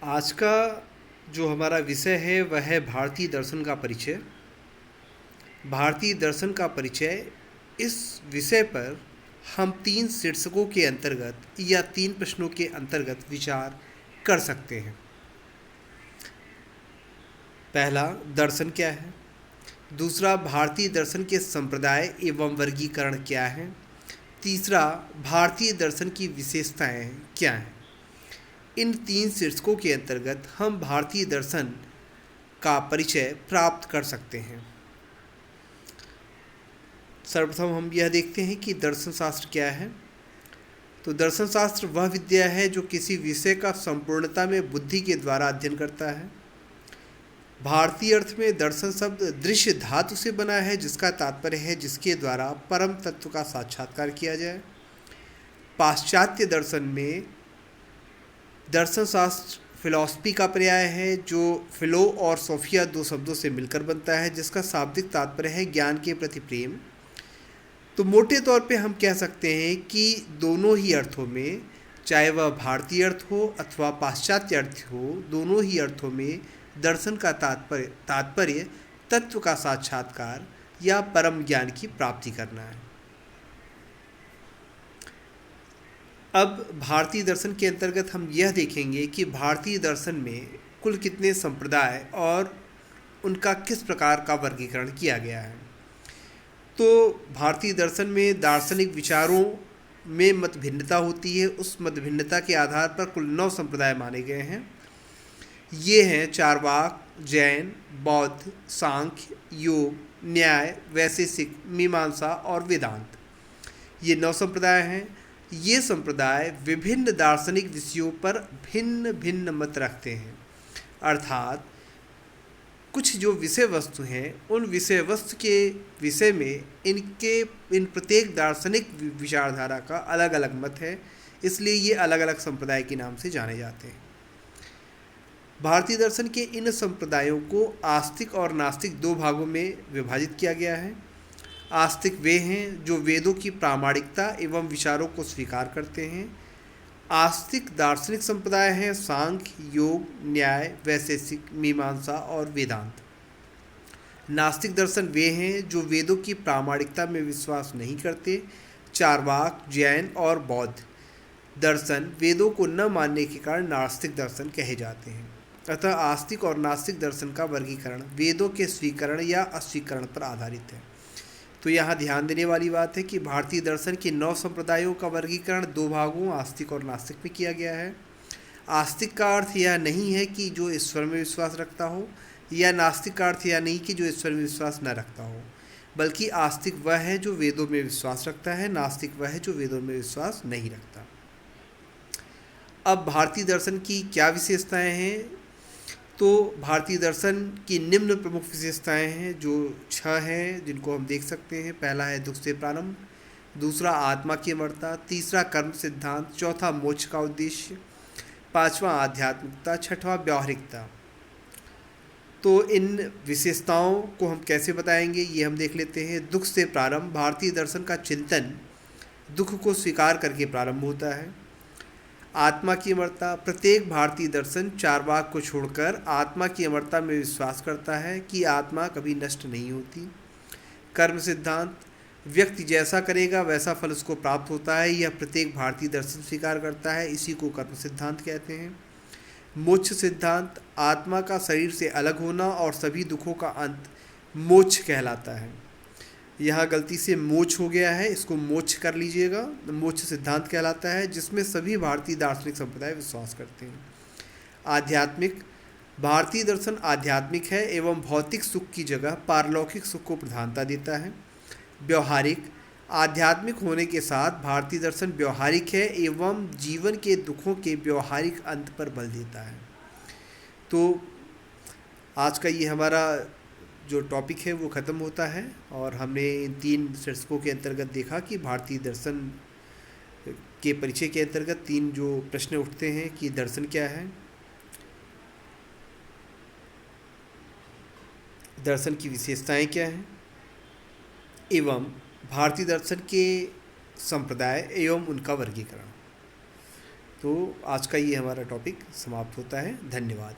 आज का जो हमारा विषय है वह है भारतीय दर्शन का परिचय। भारतीय दर्शन का परिचय इस विषय पर हम तीन शीर्षकों के अंतर्गत या तीन प्रश्नों के अंतर्गत विचार कर सकते हैं। पहला, दर्शन क्या है। दूसरा, भारतीय दर्शन के संप्रदाय एवं वर्गीकरण क्या है। तीसरा, भारतीय दर्शन की विशेषताएं क्या हैं। इन तीन शीर्षकों के अंतर्गत हम भारतीय दर्शन का परिचय प्राप्त कर सकते हैं। सर्वप्रथम हम यह देखते हैं कि दर्शन शास्त्र क्या है। तो दर्शन शास्त्र वह विद्या है जो किसी विषय का संपूर्णता में बुद्धि के द्वारा अध्ययन करता है। भारतीय अर्थ में दर्शन शब्द दृश्य धातु से बना है, जिसका तात्पर्य है जिसके द्वारा परम तत्व का साक्षात्कार किया जाए। पाश्चात्य दर्शन में दर्शन शास्त्र फिलॉसफी का पर्याय है, जो फिलो और सोफिया दो शब्दों से मिलकर बनता है, जिसका शाब्दिक तात्पर्य है ज्ञान के प्रति प्रेम। तो मोटे तौर पे हम कह सकते हैं कि दोनों ही अर्थों में, चाहे वह भारतीय अर्थ हो अथवा पाश्चात्य अर्थ हो, दोनों ही अर्थों में दर्शन का तात्पर्य तत्व का साक्षात्कार या परम ज्ञान की प्राप्ति करना है। अब भारतीय दर्शन के अंतर्गत हम यह देखेंगे कि भारतीय दर्शन में कुल कितने संप्रदाय और उनका किस प्रकार का वर्गीकरण किया गया है। तो भारतीय दर्शन में दार्शनिक विचारों में मत भिन्नता होती है। उस मत भिन्नता के आधार पर कुल 9 संप्रदाय माने गए हैं। ये हैं चारवाक, जैन, बौद्ध, सांख्य, योग, न्याय, वैशेषिक, मीमांसा और वेदांत। ये 9 संप्रदाय हैं। ये संप्रदाय विभिन्न दार्शनिक विषयों पर भिन्न भिन्न मत रखते हैं, अर्थात कुछ जो विषय वस्तु हैं उन विषय वस्तु के विषय में इन प्रत्येक दार्शनिक विचारधारा का अलग अलग मत है, इसलिए ये अलग अलग संप्रदाय के नाम से जाने जाते हैं। भारतीय दर्शन के इन संप्रदायों को आस्तिक और नास्तिक 2 भागों में विभाजित किया गया है। आस्तिक वे हैं जो वेदों की प्रामाणिकता एवं विचारों को स्वीकार करते हैं। आस्तिक दार्शनिक संप्रदाय हैं सांख्य, योग, न्याय, वैशेषिक, मीमांसा और वेदांत। नास्तिक दर्शन वे हैं जो वेदों की प्रामाणिकता में विश्वास नहीं करते। चारवाक, जैन और बौद्ध दर्शन वेदों को न मानने के कारण नास्तिक दर्शन कहे जाते हैं। अतः आस्तिक और नास्तिक दर्शन का वर्गीकरण वेदों के स्वीकरण या अस्वीकरण पर आधारित है। तो यहाँ ध्यान देने वाली बात है कि भारतीय दर्शन के 9 संप्रदायों का वर्गीकरण 2 भागों आस्तिक और नास्तिक में किया गया है। आस्तिक का अर्थ यह नहीं है कि जो ईश्वर में विश्वास रखता हो, या नास्तिक का अर्थ यह नहीं कि जो ईश्वर में विश्वास न रखता हो, बल्कि आस्तिक वह है जो वेदों में विश्वास रखता है, नास्तिक वह है जो वेदों में विश्वास नहीं रखता। अब भारतीय दर्शन की क्या विशेषताएँ हैं। तो भारतीय दर्शन की निम्न प्रमुख विशेषताएं हैं, जो 6 हैं, जिनको हम देख सकते हैं। पहला है दुख से प्रारंभ, दूसरा आत्मा की अमरता, तीसरा कर्म सिद्धांत, चौथा मोक्ष का उद्देश्य, 5वां आध्यात्मिकता, 6वां व्यावहारिकता। तो इन विशेषताओं को हम कैसे बताएंगे, ये हम देख लेते हैं। दुख से प्रारंभ। भारतीय दर्शन का चिंतन दुख को स्वीकार करके प्रारंभ होता है। आत्मा की अमरता। प्रत्येक भारतीय दर्शन चारवाक को छोड़कर आत्मा की अमरता में विश्वास करता है कि आत्मा कभी नष्ट नहीं होती। कर्म सिद्धांत। व्यक्ति जैसा करेगा वैसा फल उसको प्राप्त होता है, यह प्रत्येक भारतीय दर्शन स्वीकार करता है, इसी को कर्म सिद्धांत कहते हैं। मोक्ष सिद्धांत। आत्मा का शरीर से अलग होना और सभी दुखों का अंत मोक्ष कहलाता है। यहाँ गलती से मोक्ष हो गया है, इसको मोक्ष कर लीजिएगा। मोक्ष सिद्धांत कहलाता है, जिसमें सभी भारतीय दार्शनिक संप्रदाय विश्वास करते हैं। आध्यात्मिक। भारतीय दर्शन आध्यात्मिक है एवं भौतिक सुख की जगह पारलौकिक सुख को प्रधानता देता है। व्यवहारिक। आध्यात्मिक होने के साथ भारतीय दर्शन व्यवहारिक है एवं जीवन के दुखों के व्यवहारिक अंत पर बल देता है। तो आज का ये हमारा जो टॉपिक है वो ख़त्म होता है, और हमने इन 3 शीर्षकों के अंतर्गत देखा कि भारतीय दर्शन के परिचय के अंतर्गत 3 जो प्रश्न उठते हैं कि दर्शन क्या है, दर्शन की विशेषताएं क्या हैं, एवं भारतीय दर्शन के संप्रदाय एवं उनका वर्गीकरण। तो आज का ये हमारा टॉपिक समाप्त होता है। धन्यवाद।